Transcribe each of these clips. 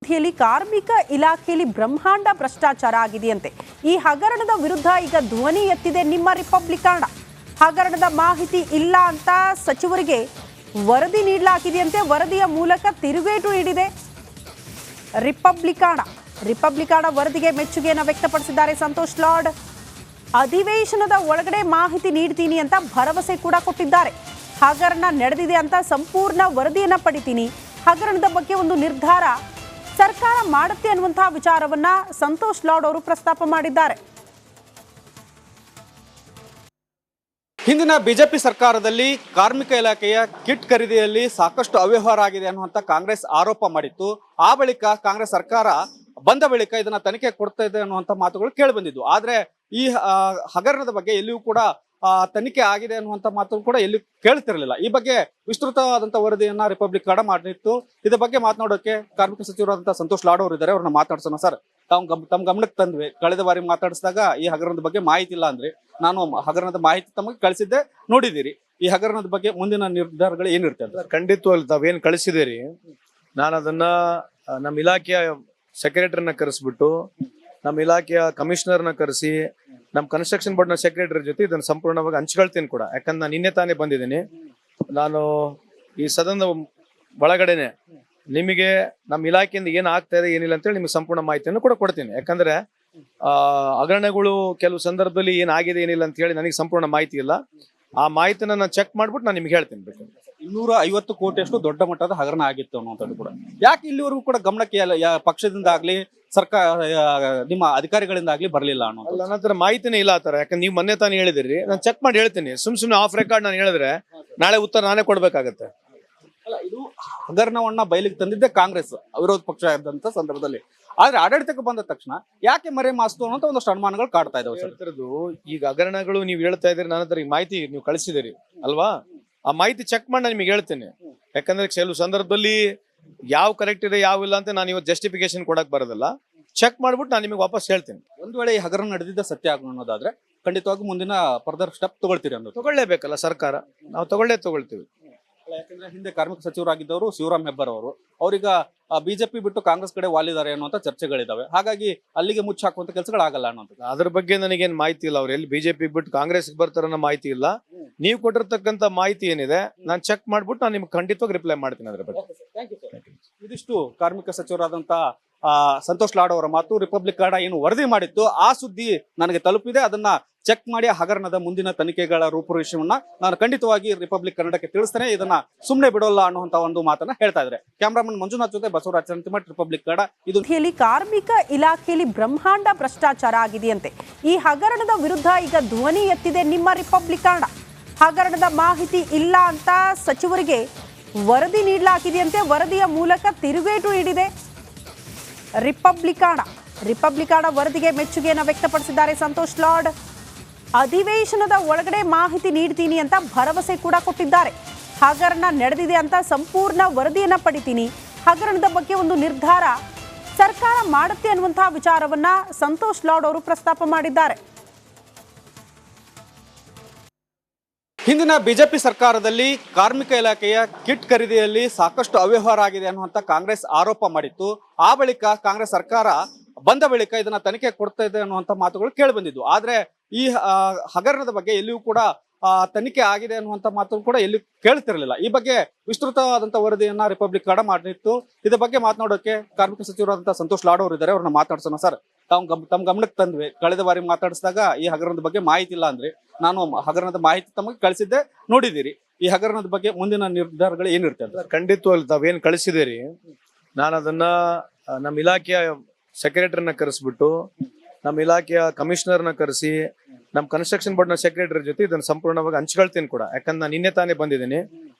ಅಯೋಧ್ಯೆಯಲ್ಲಿ ಕಾರ್ಮಿಕ ಇಲಾಖೆಯಲ್ಲಿ ಬ್ರಹ್ಮಾಂಡ ಭ್ರಷ್ಟಾಚಾರ ಆಗಿದೆಯಂತೆ. ಈ ಹಗರಣದ ವಿರುದ್ಧ ಈಗ ಧ್ವನಿ ಎತ್ತಿದೆ ನಿಮ್ಮ ರಿಪಬ್ಲಿಕನ್. ಹಗರಣದ ಮಾಹಿತಿ ಇಲ್ಲ ಅಂತ ಸಚಿವರಿಗೆ ವರದಿ ನೀಡಲಾಗಿದೆಯಂತೆ. ವರದಿಯ ಮೂಲಕ ತಿರುಗೇಟು ನೀಡಿದೆ ರಿಪಬ್ಲಿಕನ್ ವರದಿಗೆ ಮೆಚ್ಚುಗೆಯನ್ನು ವ್ಯಕ್ತಪಡಿಸಿದ್ದಾರೆ ಸಂತೋಷ್ ಲಾಡ್. ಅಧಿವೇಶನದ ಒಳಗಡೆ ಮಾಹಿತಿ ನೀಡ್ತೀನಿ ಅಂತ ಭರವಸೆ ಕೂಡ ಕೊಟ್ಟಿದ್ದಾರೆ. ಹಗರಣ ನಡೆದಿದೆ ಅಂತ ಸಂಪೂರ್ಣ ವರದಿಯನ್ನ ಪಡಿತೀನಿ, ಹಗರಣದ ಬಗ್ಗೆ ಒಂದು ನಿರ್ಧಾರ ಸರ್ಕಾರ ಮಾಡುತ್ತೆ ಅನ್ನುವಂತಹ ವಿಚಾರವನ್ನ ಸಂತೋಷ್ ಲಾಡ್ ಅವರು ಪ್ರಸ್ತಾಪ ಮಾಡಿದ್ದಾರೆ. ಹಿಂದಿನ ಬಿಜೆಪಿ ಸರ್ಕಾರದಲ್ಲಿ ಕಾರ್ಮಿಕ ಇಲಾಖೆಯ ಕಿಟ್ ಖರೀದಿಯಲ್ಲಿ ಸಾಕಷ್ಟು ಅವ್ಯವಹಾರ ಆಗಿದೆ ಅನ್ನುವಂತ ಕಾಂಗ್ರೆಸ್ ಆರೋಪ ಮಾಡಿತ್ತು. ಆ ಬಳಿಕ ಕಾಂಗ್ರೆಸ್ ಸರ್ಕಾರ ಬಂದ ಬಳಿಕ ಇದನ್ನ ತನಿಖೆ ಕೊಡ್ತಾ ಇದೆ ಅನ್ನುವಂತ ಮಾತುಗಳು ಕೇಳಿ ಬಂದಿದ್ವು. ಆದ್ರೆ ಈ ಹಗರಣದ ಬಗ್ಗೆ ಎಲ್ಲಿಯೂ ಕೂಡ ತನಿಖೆ ಆಗಿದೆ ಅನ್ನುವಂತ ಮಾತು ಕೂಡ ಎಲ್ಲಿ ಕೇಳ್ತಿರಲಿಲ್ಲ. ಈ ಬಗ್ಗೆ ವಿಸ್ತೃತವಾದಂತ ವರದಿಯನ್ನ ರಿಪಬ್ಲಿಕ್ ಕಡ ಮಾಡಿತ್ತು. ಇದ್ರ ಬಗ್ಗೆ ಮಾತನಾಡೋಕೆ ಕಾರ್ಮಿಕ ಸಚಿವರಾದಂತಹ ಸಂತೋಷ್ ಲಾಡ್ ಅವರು ಇದ್ದಾರೆ. ಅವ್ರನ್ನ ಮಾತಾಡ್ಸೋಣ. ಸರ್, ತಮ್ಮ ಗಮನಕ್ಕೆ ತಂದ್ವಿ, ಕಳೆದ ಬಾರಿ ಮಾತಾಡಿಸಿದಾಗ ಈ ಹಗರಣದ ಬಗ್ಗೆ ಮಾಹಿತಿ ಇಲ್ಲ ಅಂದ್ರೆ ನಾನು ಹಗರಣದ ಮಾಹಿತಿ ತಮಗೆ ಕಳಿಸಿದ್ದೆ, ನೋಡಿದಿರಿ. ಈ ಹಗರಣದ ಬಗ್ಗೆ ಮುಂದಿನ ನಿರ್ಧಾರಗಳು ಏನಿರುತ್ತೆ ಅಂತ? ಖಂಡಿತವಾಗ್ಲು ತಾವೇನ್ ಕಳಿಸಿದಿರಿ, ನಾನು ಅದನ್ನ ನಮ್ಮ ಇಲಾಖೆಯ ಸೆಕ್ರೆಟರಿನ ಕರೆಸ್ಬಿಟ್ಟು ನಮ್ಮ ಇಲಾಖೆಯ ಕಮಿಷನರ್ನ ಕರೆಸಿ ನಮ್ಮ ಕನ್ಸ್ಟ್ರಕ್ಷನ್ ಬೋರ್ಡ್ನ ಸೆಕ್ರೆಟರಿ ಜೊತೆ ಇದನ್ನು ಸಂಪೂರ್ಣವಾಗಿ ಹಂಚ್ಕೊಳ್ತೀನಿ ಕೂಡ. ಯಾಕಂದ್ರೆ ನಾನು ನಿನ್ನೆ ತಾನೇ ಬಂದಿದ್ದೀನಿ. ನಾನು ಈ ಸದನದ ಒಳಗಡೆನೆ ನಿಮಗೆ ನಮ್ಮ ಇಲಾಖೆಯಿಂದ ಏನು ಆಗ್ತಾ ಇದೆ ಏನಿಲ್ಲ ಅಂತೇಳಿ ನಿಮ್ಗೆ ಸಂಪೂರ್ಣ ಮಾಹಿತಿಯನ್ನು ಕೂಡ ಕೊಡ್ತೀನಿ. ಯಾಕಂದ್ರೆ ಹಗರಣಗಳು ಕೆಲವು ಸಂದರ್ಭದಲ್ಲಿ ಏನಾಗಿದೆ ಏನಿಲ್ಲ ಅಂತ ಹೇಳಿ ನನಗೆ ಸಂಪೂರ್ಣ ಮಾಹಿತಿ ಇಲ್ಲ. ಆ ಮಾಹಿತಿನ ನಾನು ಚೆಕ್ ಮಾಡ್ಬಿಟ್ಟು ನಾನು ನಿಮ್ಗೆ ಹೇಳ್ತೀನಿ. 250 ಕೋಟಿಯಷ್ಟು ದೊಡ್ಡ ಮಟ್ಟದ ಹಗರಣ ಆಗಿತ್ತು ಅನ್ನುವಂಥದ್ದು ಕೂಡ ಯಾಕೆ ಇಲ್ಲಿವರೆಗೂ ಕೂಡ ಗಮನಕ್ಕೆ ಪಕ್ಷದಿಂದ ಆಗ್ಲಿ ಸರ್ಕಾರ ನಿಮ್ಮ ಅಧಿಕಾರಿಗಳಿಂದ ಆಗ್ಲಿ ಬರಲಿಲ್ಲ ಅನ್ನೋದು? ನನ್ನ ಹತ್ರ ಮಾಹಿತಿನೇ ಇಲ್ಲ ಆ ತರ. ಯಾಕಂದ್ರೆ ನೀವು ಮೊನ್ನೆ ತಾನೇ ಹೇಳಿದಿರಿ, ನಾನು ಚೆಕ್ ಮಾಡಿ ಹೇಳ್ತೀನಿ. ಸುಮ್ನೆ ಆಫ್ ರೆಕಾರ್ಡ್ ನಾನು ಹೇಳಿದ್ರೆ ನಾಳೆ ಉತ್ತರ ನಾನೇ ಕೊಡ್ಬೇಕಾಗತ್ತೆ. ಅಲ್ಲ, ಇದು ಹಗರಣವನ್ನ ಬಯಲಿಗೆ ತಂದಿದ್ದೆ ಕಾಂಗ್ರೆಸ್ ವಿರೋಧ ಪಕ್ಷ ಇದ್ದಂತ ಸಂದರ್ಭದಲ್ಲಿ. ಆದ್ರೆ ಆಡಳಿತಕ್ಕೆ ಬಂದ ತಕ್ಷಣ ಯಾಕೆ ಮರೆ ಮಾಸ್ತು ಅನ್ನೋ ಒಂದಷ್ಟು ಅನುಮಾನಗಳು ಕಾಡ್ತಾ ಇದಾವೆ. ಹೇಳ್ತಿರೋದು ಈಗ ಹಗರಣಗಳು ನೀವು ಹೇಳ್ತಾ ಇದ್ರಿ, ನನ್ನ ಹತ್ರ ಈ ಮಾಹಿತಿ ನೀವು ಕಳಿಸಿದಿರಿ ಅಲ್ವಾ? ಆ ಮಾಹಿತಿ ಚೆಕ್ ಮಾಡಿ ನಾನು ನಿಮಗೆ ಹೇಳ್ತೇನೆ. ಯಾಕಂದ್ರೆ ಕೆಲವು ಸಂದರ್ಭದಲ್ಲಿ ಯಾವ ಕರೆಕ್ಟ್ ಇದೆ ಯಾವ ಇಲ್ಲ ಅಂತ ನಾನು ಇವತ್ತು ಜಸ್ಟಿಫಿಕೇಶನ್ ಕೊಡಕ್ ಬರೋದಿಲ್ಲ. ಚೆಕ್ ಮಾಡ್ಬಿಟ್ಟು ನಾನು ನಿಮಗೆ ವಾಪಸ್ ಹೇಳ್ತೀನಿ. ಒಂದ್ ವೇಳೆ ಈ ಹಗರಣ ನಡೆದಿದ್ದ ಸತ್ಯ ಅನ್ನೋದಾದ್ರೆ ಖಂಡಿತವಾಗಿ ಮುಂದಿನ ಫರ್ದರ್ ಸ್ಟೆಪ್ ತಗೊಳ್ತೀರಿ ಅನ್ನೋದು? ತಗೊಳ್ಳೇಬೇಕಲ್ಲ ಸರ್ಕಾರ, ನಾವು ತಗೊಳ್ತೀವಿ. ಯಾಕಂದ್ರೆ ಹಿಂದೆ ಕಾರ್ಮಿಕ ಸಚಿವರಾಗಿದ್ದವರು ಶಿವರಾಮ್ ಹೆಬ್ಬಾರ್ ಅವರು, ಅವ್ರೀಗ ಬಿಜೆಪಿ ಬಿಟ್ಟು ಕಾಂಗ್ರೆಸ್ ಕಡೆ ವಾಲಿದ್ದಾರೆ ಅನ್ನುವಂತ ಚರ್ಚೆಗಳಿದಾವೆ. ಹಾಗಾಗಿ ಅಲ್ಲಿಗೆ ಮುಚ್ಚ ಹಾಕುವಂತ ಕೆಲಸಗಳಾಗಲ್ಲ ಅನ್ನೋದು. ಅದ್ರ ಬಗ್ಗೆ ನನಗೇನು ಮಾಹಿತಿ ಇಲ್ಲ. ಅವ್ರು ಎಲ್ಲಿ ಬಿಜೆಪಿ ಬಿಟ್ಟು ಕಾಂಗ್ರೆಸ್ ಬರ್ತಾರ ಅನ್ನೋ ಮಾಹಿತಿ ಇಲ್ಲ. ನೀವು ಕೊಟ್ಟಿರ್ತಕ್ಕಂಥ ಮಾಹಿತಿ ಏನಿದೆ ನಾನು ಚೆಕ್ ಮಾಡ್ಬಿಟ್ಟು ನಾನು ನಿಮ್ಗೆ ಖಂಡಿತವಾಗಿ ರಿಪ್ಲೈ ಮಾಡ್ತೀನಿ ಅದ್ರ ಬಗ್ಗೆ. ಇದಿಷ್ಟು ಕಾರ್ಮಿಕ ಸಚಿವರಾದಂತ ಸಂತೋಷ್ ಲಾಡ್ ಅವರ ಮಾತು. ರಿಪಬ್ಲಿಕ್ ಕನ್ನಡ ಏನು ವರದಿ ಮಾಡಿತ್ತು ಆ ಸುದ್ದಿ ನನಗೆ ತಲುಪಿದೆ. ಅದನ್ನ ಚೆಕ್ ಮಾಡಿ ಹಗರಣದ ಮುಂದಿನ ತನಿಖೆಗಳ ರೂಪುರೇಷೆಯನ್ನ ನಾನು ಖಂಡಿತವಾಗಿ ರಿಪಬ್ಲಿಕ್ ಕನ್ನಡಕ್ಕೆ ತಿಳಿಸ್ತೇನೆ. ಇದನ್ನ ಸುಮ್ಮನೆ ಬಿಡೋಲ್ಲ ಅನ್ನುವಂತ ಒಂದು ಮಾತನ್ನ ಹೇಳ್ತಾ ಇದ್ದಾರೆ. ಕ್ಯಾಮರಾಮನ್ ಮಂಜುನಾಥ್ ಜೊತೆ ಬಸವರಾಜ್ ಅಂತಿಮಠ್, ರಿಪಬ್ಲಿಕ್ ಕನ್ನಡ. ಇದು ಕಾರ್ಮಿಕ ಇಲಾಖೆಯಲ್ಲಿ ಬ್ರಹ್ಮಾಂಡ ಭ್ರಷ್ಟಾಚಾರ ಆಗಿದೆಯಂತೆ. ಈ ಹಗರಣದ ವಿರುದ್ಧ ಈಗ ಧ್ವನಿ ಎತ್ತಿದೆ ನಿಮ್ಮ ರಿಪಬ್ಲಿಕನ್. ಹಗರಣದ ಮಾಹಿತಿ ಇಲ್ಲ ಅಂತ ಸಚಿವರಿಗೆ ವರದಿ ನೀಡಲಾಗಿದೆಯಂತೆ. ವರದಿಯ ಮೂಲಕ ತಿರುಗೇಟು ನೀಡಿದೆ ರಿಪಬ್ಲಿಕನ್ ವರದಿಗೆ ಮೆಚ್ಚುಗೆಯನ್ನು ವ್ಯಕ್ತಪಡಿಸಿದ್ದಾರೆ ಸಂತೋಷ್ ಲಾಡ್. ಅಧಿವೇಶನದ ಒಳಗಡೆ ಮಾಹಿತಿ ನೀಡ್ತೀನಿ ಅಂತ ಭರವಸೆ ಕೂಡ ಕೊಟ್ಟಿದ್ದಾರೆ. ಹಗರಣ ನಡೆದಿದೆ ಅಂತ ಸಂಪೂರ್ಣ ವರದಿಯನ್ನ ಪಡಿತೀನಿ, ಹಗರಣದ ಬಗ್ಗೆ ಒಂದು ನಿರ್ಧಾರ ಸರ್ಕಾರ ಮಾಡುತ್ತೆ ಅನ್ನುವಂತಹ ವಿಚಾರವನ್ನ ಸಂತೋಷ್ ಲಾಡ್ ಅವರು ಪ್ರಸ್ತಾಪ ಮಾಡಿದ್ದಾರೆ. ಹಿಂದಿನ ಬಿಜೆಪಿ ಸರ್ಕಾರದಲ್ಲಿ ಕಾರ್ಮಿಕ ಇಲಾಖೆಯ ಕಿಟ್ ಖರೀದಿಯಲ್ಲಿ ಸಾಕಷ್ಟು ಅವ್ಯವಹಾರ ಆಗಿದೆ ಅನ್ನುವಂತ ಕಾಂಗ್ರೆಸ್ ಆರೋಪ ಮಾಡಿತ್ತು. ಆ ಬಳಿಕ ಕಾಂಗ್ರೆಸ್ ಸರ್ಕಾರ ಬಂದ ಬಳಿಕ ಇದನ್ನ ತನಿಖೆ ಕೊಡ್ತಾ ಇದೆ ಅನ್ನುವಂತ ಮಾತುಗಳು ಕೇಳಿ ಬಂದಿದ್ವು. ಆದ್ರೆ ಈ ಹಗರಣದ ಬಗ್ಗೆ ಎಲ್ಲಿಯೂ ಕೂಡ ತನಿಖೆ ಆಗಿದೆ ಅನ್ನುವಂತ ಮಾತು ಕೂಡ ಎಲ್ಲಿ ಕೇಳ್ತಿರಲಿಲ್ಲ. ಈ ಬಗ್ಗೆ ವಿಸ್ತೃತವಾದಂತ ವರದಿಯನ್ನ ರಿಪಬ್ಲಿಕ್ ಕಡ ಮಾಡಿತ್ತು. ಇದ್ರ ಬಗ್ಗೆ ಮಾತನಾಡೋಕೆ ಕಾರ್ಮಿಕ ಸಚಿವರಾದಂತಹ ಸಂತೋಷ್ ಲಾಡ್ ಅವರು ಇದ್ದಾರೆ. ಅವ್ರನ್ನ ಮಾತಾಡ್ಸೋಣ. ಸರ್, ತಮ್ಮ ಗಮನಕ್ಕೆ ತಂದ್ವಿ, ಕಳೆದ ಬಾರಿ ಮಾತಾಡಿಸಿದಾಗ ಈ ಹಗರಣದ ಬಗ್ಗೆ ಮಾಹಿತಿ ಇಲ್ಲ ಅಂದ್ರೆ ನಾನು ಹಗರಣದ ಮಾಹಿತಿ ತಮಗೆ ಕಳಿಸಿದ್ದೆ, ನೋಡಿದಿರಿ. ಈ ಹಗರಣದ ಬಗ್ಗೆ ಮುಂದಿನ ನಿರ್ಧಾರಗಳು ಏನಿರುತ್ತೆ ಅಂತ? ಖಂಡಿತವಾಗ್ಲು ತಾವೇನ್ ಕಳಿಸಿದಿರಿ, ನಾನು ಅದನ್ನ ನಮ್ಮ ಇಲಾಖೆಯ ಸೆಕ್ರೆಟರಿನ ಕರೆಸ್ಬಿಟ್ಟು ನಮ್ಮ ಇಲಾಖೆಯ ಕಮಿಷನರ್ನ ಕರೆಸಿ ನಮ್ಮ ಕನ್ಸ್ಟ್ರಕ್ಷನ್ ಬೋರ್ಡ್ನ ಸೆಕ್ರೆಟರಿ ಜೊತೆ ಇದನ್ನು ಸಂಪೂರ್ಣವಾಗಿ ಹಂಚ್ಕೊಳ್ತೀನಿ ಕೂಡ. ಯಾಕಂದ್ರೆ ನಾನು ನಿನ್ನೆ ತಾನೇ ಬಂದಿದ್ದೀನಿ.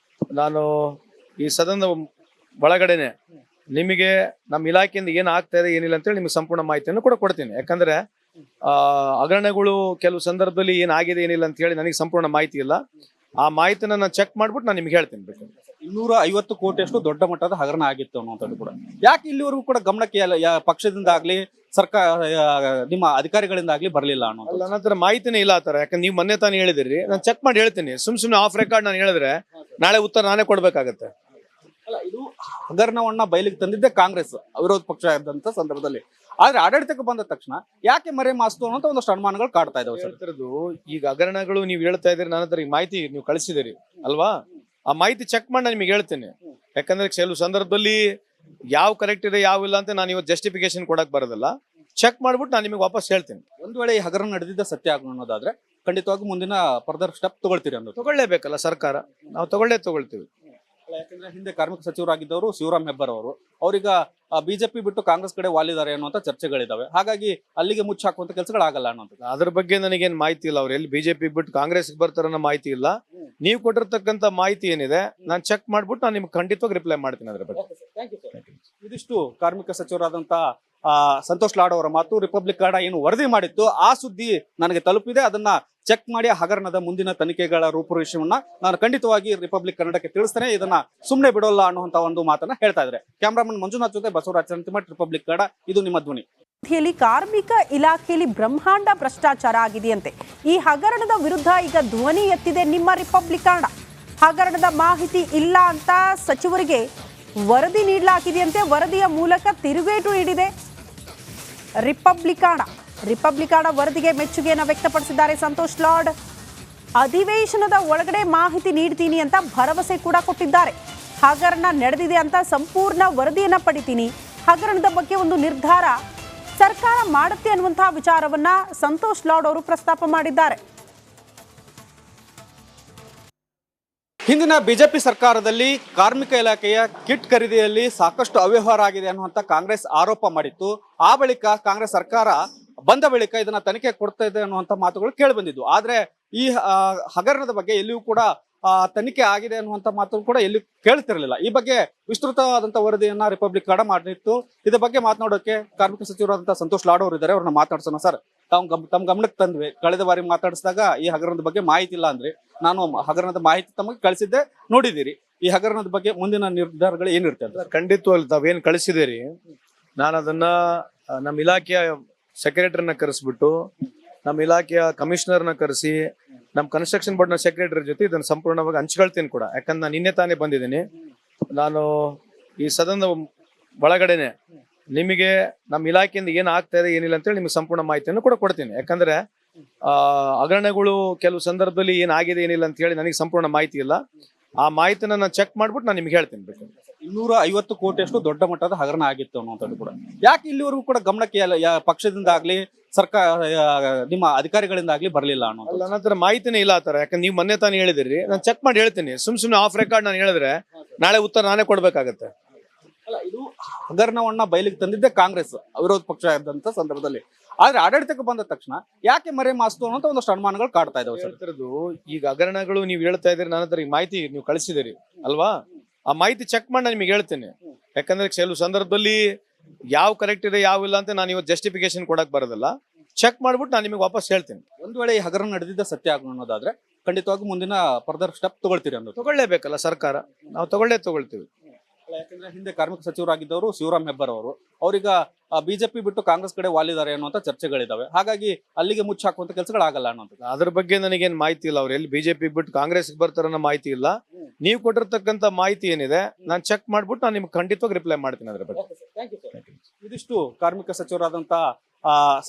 ನಾನು ಈ ಸದನದ ಒಳಗಡೆನೆ ನಿಮಗೆ ನಮ್ಮ ಇಲಾಖೆಯಿಂದ ಏನು ಆಗ್ತಾ ಇದೆ ಏನಿಲ್ಲ ಅಂತೇಳಿ ನಿಮ್ಗೆ ಸಂಪೂರ್ಣ ಮಾಹಿತಿಯನ್ನು ಕೂಡ ಕೊಡ್ತೀನಿ. ಯಾಕಂದ್ರೆ ಹಗರಣಗಳು ಕೆಲವು ಸಂದರ್ಭದಲ್ಲಿ ಏನಾಗಿದೆ ಏನಿಲ್ಲ ಅಂತ ಹೇಳಿ ನನಗೆ ಸಂಪೂರ್ಣ ಮಾಹಿತಿ ಇಲ್ಲ. ಆ ಮಾಹಿತಿನ ನಾನು ಚೆಕ್ ಮಾಡ್ಬಿಟ್ಟು ನಾನು ನಿಮ್ಗೆ ಹೇಳ್ತೀನಿ. 250 ಕೋಟಿಯಷ್ಟು ದೊಡ್ಡ ಮಟ್ಟದ ಹಗರಣ ಆಗಿತ್ತು ಅನ್ನುವಂಥದ್ದು ಕೂಡ ಯಾಕೆ ಇಲ್ಲಿವರೆಗೂ ಕೂಡ ಗಮನಕ್ಕೆ ಪಕ್ಷದಿಂದ ಆಗ್ಲಿ ಸರ್ಕಾರ ನಿಮ್ಮ ಅಧಿಕಾರಿಗಳಿಂದ ಆಗ್ಲಿ ಬರಲಿಲ್ಲ ಅನ್ನೋದು? ನನ್ನ ಹತ್ರ ಮಾಹಿತಿನೇ ಇಲ್ಲ ಆ ತರ. ಯಾಕಂದ್ರೆ ನೀವು ಮೊನ್ನೆ ತಾನೇ ಹೇಳಿದಿರಿ, ನಾನು ಚೆಕ್ ಮಾಡಿ ಹೇಳ್ತೀನಿ. ಸುಮ್ನೆ ಆಫ್ ರೆಕಾರ್ಡ್ ನಾನು ಹೇಳಿದ್ರೆ ನಾಳೆ ಉತ್ತರ ನಾನೇ ಕೊಡ್ಬೇಕಾಗತ್ತೆ. ಇದು ಹಗರಣವನ್ನ ಬಯಲಿಗೆ ತಂದಿದ್ದೆ ಕಾಂಗ್ರೆಸ್ ವಿರೋಧ ಪಕ್ಷ ಇದ್ದಂತ ಸಂದರ್ಭದಲ್ಲಿ. ಆದ್ರೆ ಆಡಳಿತಕ್ಕೆ ಬಂದ ತಕ್ಷಣ ಯಾಕೆ ಮರೆ ಮಾಸ್ತು ಅನ್ನೋ ಒಂದಷ್ಟು ಅನುಮಾನಗಳು ಕಾಡ್ತಾ ಇದಾವೆ ಸರ್. ಹೇಳ್ತಿರೋದು ಈಗ ಹಗರಣಗಳು ನೀವು ಹೇಳ್ತಾ ಇದ್ರಿ, ನನ್ನ ಹತ್ರ ಈ ಮಾಹಿತಿ ನೀವು ಕಳಿಸಿದಿರಿ ಅಲ್ವಾ? ಆ ಮಾಹಿತಿ ಚೆಕ್ ಮಾಡಿ ನಾನು ನಿಮಗೆ ಹೇಳ್ತೇನೆ. ಯಾಕಂದ್ರೆ ಕೆಲವು ಸಂದರ್ಭದಲ್ಲಿ ಯಾವ ಕರೆಕ್ಟ್ ಇದೆ ಯಾವ ಇಲ್ಲ ಅಂತ ನಾನು ಇವತ್ತು ಜಸ್ಟಿಫಿಕೇಶನ್ ಕೊಡಕ್ ಬರೋದಿಲ್ಲ. ಚೆಕ್ ಮಾಡ್ಬಿಟ್ಟು ನಾನು ನಿಮಗೆ ವಾಪಸ್ ಹೇಳ್ತೇನೆ. ಒಂದ್ ವೇಳೆ ಈ ಹಗರಣ ನಡೆದಿದ್ದ ಸತ್ಯ ಅನ್ನೋದಾದ್ರೆ ಖಂಡಿತವಾಗಿ ಮುಂದಿನ ಫರ್ದರ್ ಸ್ಟೆಪ್ ತಗೊಳ್ತೀರಿ ಅನ್ನೋದು. ತಗೊಳ್ಳೇಬೇಕಲ್ಲ ಸರ್ಕಾರ, ನಾವು ತಗೊಳ್ತೀವಿ. ಯಾಕಂದ್ರೆ ಹಿಂದೆ ಕಾರ್ಮಿಕ ಸಚಿವರಾಗಿದ್ದವರು ಶಿವರಾಮ್ ಹೆಬ್ಬಾರ್ ಅವರು, ಅವ್ರೀಗ ಬಿಜೆಪಿ ಬಿಟ್ಟು ಕಾಂಗ್ರೆಸ್ ಕಡೆ ವಾಲಿದ್ದಾರೆ ಅನ್ನುವಂತ ಚರ್ಚೆಗಳಿದಾವೆ. ಹಾಗಾಗಿ ಅಲ್ಲಿಗೆ ಮುಚ್ಚ ಹಾಕುವಂತ ಕೆಲಸಗಳಾಗಲ್ಲ ಅನ್ನೋದು. ಅದ್ರ ಬಗ್ಗೆ ನನಗೇನು ಮಾಹಿತಿ ಇಲ್ಲ. ಅವ್ರು ಎಲ್ಲಿ ಬಿಜೆಪಿ ಬಿಟ್ಟು ಕಾಂಗ್ರೆಸ್ ಬರ್ತಾರ ಅನ್ನೋ ಮಾಹಿತಿ ಇಲ್ಲ. ನೀವು ಕೊಟ್ಟಿರ್ತಕ್ಕಂಥ ಮಾಹಿತಿ ಏನಿದೆ ನಾನು ಚೆಕ್ ಮಾಡ್ಬಿಟ್ಟು ನಾನು ನಿಮ್ಗೆ ಖಂಡಿತವಾಗಿ ರಿಪ್ಲೈ ಮಾಡ್ತೀನಿ ಅದ್ರ ಬಗ್ಗೆ. ಇದಿಷ್ಟು ಕಾರ್ಮಿಕ ಸಚಿವರಾದಂತ ಸಂತೋಷ್ ಲಾಡ್ ಅವರ ಮಾತು. ರಿಪಬ್ಲಿಕ್ ಕನ್ನಡ ಏನು ವರದಿ ಮಾಡಿತ್ತು ಆ ಸುದ್ದಿ ನನಗೆ ತಲುಪಿದೆ, ಅದನ್ನ ಚೆಕ್ ಮಾಡಿ ಹಗರಣದ ಮುಂದಿನ ತನಿಖೆಗಳ ರೂಪುರೇಷೆಯನ್ನ ನಾನು ಖಂಡಿತವಾಗಿ ರಿಪಬ್ಲಿಕ್ ಕನ್ನಡಕ್ಕೆ ತಿಳಿಸ್ತೇನೆ, ಇದನ್ನ ಸುಮ್ಮನೆ ಬಿಡೋಲ್ಲ ಅನ್ನುವಂತ ಒಂದು ಮಾತನ್ನ ಹೇಳ್ತಾ ಇದ್ದಾರೆ. ಕ್ಯಾಮರಾಮನ್ ಮಂಜುನಾಥ್ ಜೊತೆ ಬಸವರಾಜ್ ಚಂತಿಮಠ್, ರಿಪಬ್ಲಿಕ್ ಕನ್ನಡ, ಇದು ನಿಮ್ಮ ಧ್ವನಿ. ಕಾರ್ಮಿಕ ಇಲಾಖೆಯಲ್ಲಿ ಬ್ರಹ್ಮಾಂಡ ಭ್ರಷ್ಟಾಚಾರ ಆಗಿದೆಯಂತೆ. ಈ ಹಗರಣದ ವಿರುದ್ಧ ಈಗ ಧ್ವನಿ ಎತ್ತಿದೆ ನಿಮ್ಮ ರಿಪಬ್ಲಿಕ್ ಕನ್ನಡ. ಹಗರಣದ ಮಾಹಿತಿ ಇಲ್ಲ ಅಂತ ಸಚಿವರಿಗೆ ವರದಿ ನೀಡಲಾಗಿದೆಯಂತೆ. ವರದಿಯ ಮೂಲಕ ತಿರುಗೇಟು ನೀಡಿದೆ ರಿಪಬ್ಲಿಕ್ ಕನ್ನಡ ವರದಿಗೆ ಮೆಚ್ಚುಗೆಯನ್ನು ವ್ಯಕ್ತಪಡಿಸಿದ್ದಾರೆ ಸಂತೋಷ್ ಲಾಡ್. ಅಧಿವೇಶನದ ಒಳಗಡೆ ಮಾಹಿತಿ ನೀಡ್ತೀನಿ ಅಂತ ಭರವಸೆ ಕೂಡ ಕೊಟ್ಟಿದ್ದಾರೆ. ಹಗರಣ ನಡೆದಿದೆ ಅಂತ ಸಂಪೂರ್ಣ ವರದಿಯನ್ನ ಪಡಿತೀನಿ, ಹಗರಣದ ಬಗ್ಗೆ ಒಂದು ನಿರ್ಧಾರ ಸರ್ಕಾರ ಮಾಡುತ್ತೆ ಅನ್ನುವಂತಹ ವಿಚಾರವನ್ನ ಸಂತೋಷ್ ಲಾಡ್ ಅವರು ಪ್ರಸ್ತಾಪ ಮಾಡಿದ್ದಾರೆ. ಹಿಂದಿನ ಬಿಜೆಪಿ ಸರ್ಕಾರದಲ್ಲಿ ಕಾರ್ಮಿಕ ಇಲಾಖೆಯ ಕಿಟ್ ಖರೀದಿಯಲ್ಲಿ ಸಾಕಷ್ಟು ಅವ್ಯವಹಾರ ಆಗಿದೆ ಅನ್ನುವಂತ ಕಾಂಗ್ರೆಸ್ ಆರೋಪ ಮಾಡಿತ್ತು. ಆ ಬಳಿಕ ಕಾಂಗ್ರೆಸ್ ಸರ್ಕಾರ ಬಂದ ಬಳಿಕ ಇದನ್ನ ತನಿಖೆ ಕೊಡ್ತಾ ಇದೆ ಅನ್ನುವಂತ ಮಾತುಗಳು ಕೇಳಿ ಬಂದಿದ್ವು. ಆದ್ರೆ ಈ ಹಗರಣದ ಬಗ್ಗೆ ಎಲ್ಲಿಯೂ ಕೂಡ ತನಿಖೆ ಆಗಿದೆ ಅನ್ನುವಂತ ಮಾತು ಕೂಡ ಎಲ್ಲಿ ಕೇಳ್ತಿರ್ಲಿಲ್ಲ. ಈ ಬಗ್ಗೆ ವಿಸ್ತೃತವಾದಂತ ವರದಿಯನ್ನ ರಿಪಬ್ಲಿಕ್ ಕನ್ನಡ ಮಾಡಿತ್ತು. ಇದ್ರ ಬಗ್ಗೆ ಮಾತನಾಡೋಕೆ ಕಾರ್ಮಿಕ ಸಚಿವರಾದಂತಹ ಸಂತೋಷ್ ಲಾಡ್ ಅವರು ಇದ್ದಾರೆ, ಅವ್ರನ್ನ ಮಾತಾಡ್ಸೋಣ. ಸರ್, ತಮ್ಮ ಗಮನಕ್ಕೆ ತಂದ್ವಿ, ಕಳೆದ ಬಾರಿ ಮಾತಾಡಿಸಿದಾಗ ಈ ಹಗರಣದ ಬಗ್ಗೆ ಮಾಹಿತಿ ಇಲ್ಲ ಅಂದ್ರೆ ನಾನು ಹಗರಣದ ಮಾಹಿತಿ ತಮಗೆ ಕಳಿಸಿದ್ದೆ, ನೋಡಿದ್ದೀರಿ. ಈ ಹಗರಣದ ಬಗ್ಗೆ ಮುಂದಿನ ನಿರ್ಧಾರಗಳು ಏನಿರುತ್ತೆ ಅಂತ? ಖಂಡಿತವಾಗ್ಲು ತಾವೇನು ಕಳಿಸಿದಿರಿ, ನಾನು ಅದನ್ನ ನಮ್ಮ ಇಲಾಖೆಯ ಸೆಕ್ರೆಟರಿನ ಕರೆಸ್ಬಿಟ್ಟು ನಮ್ಮ ಇಲಾಖೆಯ ಕಮಿಷನರ್ನ ಕರೆಸಿ ನಮ್ಮ ಕನ್ಸ್ಟ್ರಕ್ಷನ್ ಬೋರ್ಡ್ನ ಸೆಕ್ರೆಟರಿ ಜೊತೆ ಇದನ್ನು ಸಂಪೂರ್ಣವಾಗಿ ಹಂಚ್ಕೊಳ್ತೀನಿ ಕೂಡ. ಯಾಕಂದ್ರೆ ನಾನು ನಿನ್ನೆ ತಾನೇ ಬಂದಿದ್ದೀನಿ. ನಾನು ಈ ಸದನದ ಒಳಗಡೆನೆ ನಿಮಗೆ ನಮ್ಮ ಇಲಾಖೆಯಿಂದ ಏನು ಆಗ್ತಾ ಇದೆ ಏನಿಲ್ಲ ಅಂತೇಳಿ ನಿಮ್ಗೆ ಸಂಪೂರ್ಣ ಮಾಹಿತಿಯನ್ನು ಕೂಡ ಕೊಡ್ತೀನಿ. ಯಾಕಂದ್ರೆ ಹಗರಣಗಳು ಕೆಲವು ಸಂದರ್ಭದಲ್ಲಿ ಏನಾಗಿದೆ ಏನಿಲ್ಲ ಅಂತ ಹೇಳಿ ನನಗೆ ಸಂಪೂರ್ಣ ಮಾಹಿತಿ ಇಲ್ಲ. ಆ ಮಾಹಿತಿನ ನಾನು ಚೆಕ್ ಮಾಡ್ಬಿಟ್ಟು ನಾನು ನಿಮ್ಗೆ ಹೇಳ್ತೀನಿ. 250 ಕೋಟಿಯಷ್ಟು ದೊಡ್ಡ ಮಟ್ಟದ ಹಗರಣ ಆಗಿತ್ತು ಅನ್ನುವಂಥದ್ದು ಕೂಡ ಯಾಕೆ ಇಲ್ಲಿವರೆಗೂ ಕೂಡ ಗಮನಕ್ಕೆ ಪಕ್ಷದಿಂದ ಆಗ್ಲಿ ಸರ್ಕಾರ ನಿಮ್ಮ ಅಧಿಕಾರಿಗಳಿಂದ ಆಗ್ಲಿ ಬರಲಿಲ್ಲ ಅನ್ನೋದು? ನನ್ನ ಹತ್ರ ಮಾಹಿತಿನೇ ಇಲ್ಲ ಆ ತರ. ಯಾಕಂದ್ರೆ ನೀವು ಮೊನ್ನೆ ತಾನೇ ಹೇಳಿದಿರಿ, ನಾನು ಚೆಕ್ ಮಾಡಿ ಹೇಳ್ತೀನಿ. ಸುಮ್ನೆ ಆಫ್ ರೆಕಾರ್ಡ್ ನಾನು ಹೇಳಿದ್ರೆ ನಾಳೆ ಉತ್ತರ ನಾನೇ ಕೊಡ್ಬೇಕಾಗತ್ತೆ. ಇದು ಹಗರಣವನ್ನ ಬಯಲಿಗೆ ತಂದಿದ್ದೆ ಕಾಂಗ್ರೆಸ್ ವಿರೋಧ ಪಕ್ಷ ಇದ್ದಂತ ಸಂದರ್ಭದಲ್ಲಿ. ಆದ್ರೆ ಆಡಳಿತಕ್ಕೆ ಬಂದ ತಕ್ಷಣ ಯಾಕೆ ಮರೆ ಮಾಸ್ತು ಅನ್ನೋ ಒಂದಷ್ಟು ಅನುಮಾನಗಳು ಕಾಡ್ತಾ ಇದಾವೆ. ಹೇಳ್ತಿರೋದು ಈಗ ಹಗರಣಗಳು ನೀವು ಹೇಳ್ತಾ ಇದ್ರಿ, ನನ್ನ ಹತ್ರ ಈ ಮಾಹಿತಿ ನೀವು ಕಳಿಸಿದಿರಿ ಅಲ್ವಾ? ಆ ಮಾಹಿತಿ ಚೆಕ್ ಮಾಡಿ ನಾನು ನಿಮಗೆ ಹೇಳ್ತೇನೆ. ಯಾಕಂದ್ರೆ ಕೆಲವು ಸಂದರ್ಭದಲ್ಲಿ ಯಾವ ಕರೆಕ್ಟ್ ಇದೆ ಯಾವ ಇಲ್ಲ ಅಂತ ನಾನು ಇವತ್ತು ಜಸ್ಟಿಫಿಕೇಶನ್ ಕೊಡಕ್ ಬರೋದಿಲ್ಲ. ಚೆಕ್ ಮಾಡ್ಬಿಟ್ಟು ನಾನು ನಿಮಗೆ ವಾಪಸ್ ಹೇಳ್ತೇನೆ. ಒಂದ್ ವೇಳೆ ಈ ಹಗರಣ ನಡೆದಿದ್ದ ಸತ್ಯ ಅನ್ನೋದಾದ್ರೆ ಖಂಡಿತವಾಗಿ ಮುಂದಿನ ಫರ್ದರ್ ಸ್ಟೆಪ್ ತಗೊಳ್ತೀರಿ ಅನ್ನೋದು. ತಗೊಳ್ಳೇಬೇಕಲ್ಲ ಸರ್ಕಾರ, ನಾವು ತಗೊಳ್ತೀವಿ. ಯಾಕಂದ್ರೆ ಹಿಂದೆ ಕಾರ್ಮಿಕ ಸಚಿವರಾಗಿದ್ದವರು ಶಿವರಾಮ್ ಹೆಬ್ಬಾರ್ ಅವರು, ಅವ್ರೀಗ ಬಿಜೆಪಿ ಬಿಟ್ಟು ಕಾಂಗ್ರೆಸ್ ಕಡೆ ವಾಲಿದ್ದಾರೆ ಅನ್ನುವಂತ ಚರ್ಚೆಗಳಿದಾವೆ. ಹಾಗಾಗಿ ಅಲ್ಲಿಗೆ ಮುಚ್ಚ ಹಾಕುವಂತ ಕೆಲಸಗಳಾಗಲ್ಲ ಅನ್ನೋದು. ಅದ್ರ ಬಗ್ಗೆ ನನಗೇನು ಮಾಹಿತಿ ಇಲ್ಲ. ಅವ್ರು ಎಲ್ಲಿ ಬಿಜೆಪಿ ಬಿಟ್ಟು ಕಾಂಗ್ರೆಸ್ ಬರ್ತಾರ ಅನ್ನೋ ಮಾಹಿತಿ ಇಲ್ಲ. ನೀವು ಕೊಟ್ಟಿರ್ತಕ್ಕಂಥ ಮಾಹಿತಿ ಏನಿದೆ ನಾನು ಚೆಕ್ ಮಾಡ್ಬಿಟ್ಟು ನಾನು ನಿಮ್ಗೆ ಖಂಡಿತವಾಗಿ ರಿಪ್ಲೈ ಮಾಡ್ತೀನಿ ಅದ್ರ ಬಗ್ಗೆ. ಇದಿಷ್ಟು ಕಾರ್ಮಿಕ ಸಚಿವರಾದಂತ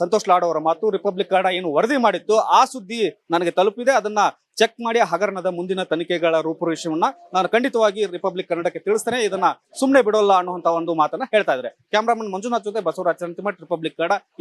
ಸಂತೋಷ್ ಲಾಡ್ ಅವರ ಮಾತು. ರಿಪಬ್ಲಿಕ್ ಕನ್ನಡ ಏನು ವರದಿ ಮಾಡಿತ್ತು ಆ ಸುದ್ದಿ ನನಗೆ ತಲುಪಿದೆ, ಅದನ್ನ ಚೆಕ್ ಮಾಡಿ ಹಗರಣದ ಮುಂದಿನ ತನಿಖೆಗಳ ರೂಪುರೇಷೆಯನ್ನ ನಾನು ಖಂಡಿತವಾಗಿ ರಿಪಬ್ಲಿಕ್ ಕನ್ನಡಕ್ಕೆ ತಿಳಿಸ್ತೇನೆ, ಇದನ್ನ ಸುಮ್ಮನೆ ಬಿಡೋಲ್ಲ ಅನ್ನುವಂತ ಒಂದು ಮಾತನ್ನ ಹೇಳ್ತಾ ಇದ್ದಾರೆ. ಕ್ಯಾಮರಾಮನ್ ಮಂಜುನಾಥ್ ಜೊತೆ ಬಸವರಾಜ್ ಚಂತಿಮಠ್, ರಿಪಬ್ಲಿಕ್ ಕನ್ನಡ, ಇದು